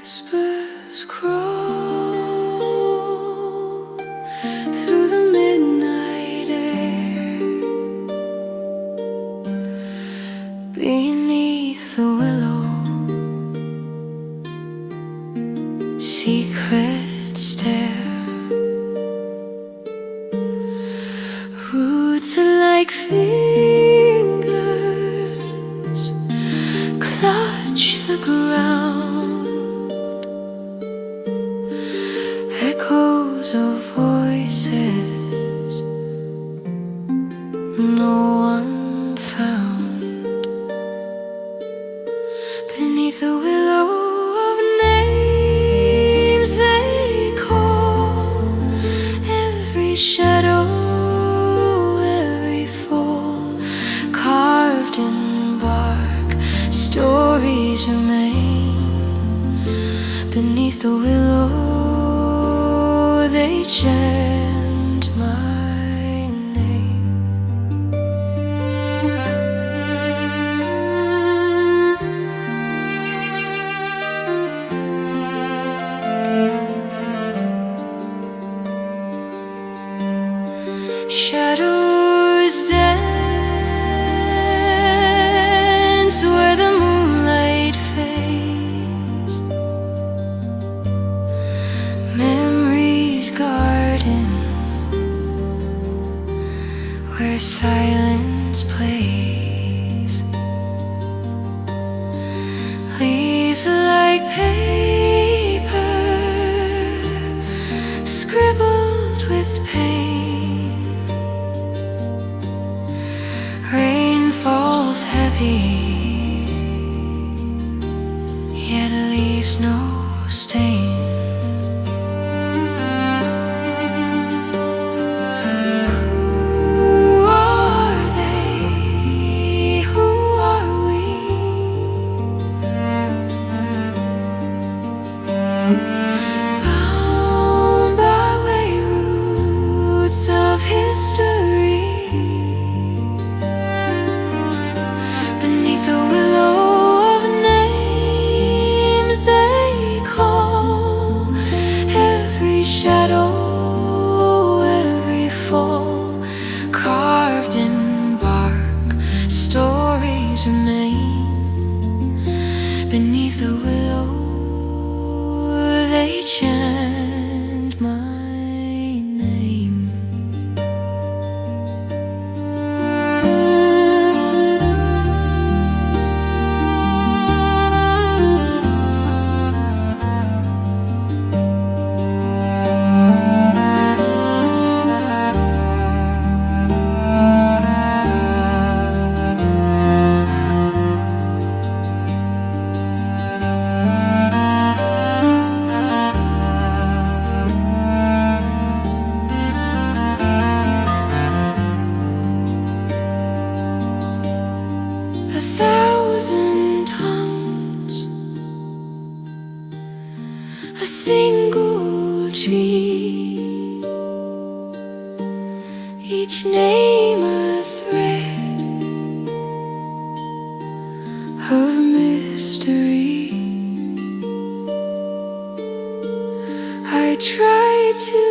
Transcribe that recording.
Whispers crawl through the midnight air beneath the willow. Secret stare, roots are like fingers clutch the ground. Echoes of voices no one found beneath the willow of names. They call every shadow, every fall, carved in bark. Stories remain beneath the willow. They chant my name. Shadows dance where the moonlight fades. Memories garden where silence plays. Leaves like paper scribbled with pain. Rain falls heavy, yet leaves no stain. Bound by way roots of history beneath the willow of names. They call every shadow, every fall, carved in bark. Stories remain beneath the willow. They chant my name. A thousand tongues, a single tree, each name a thread of mystery. I tried to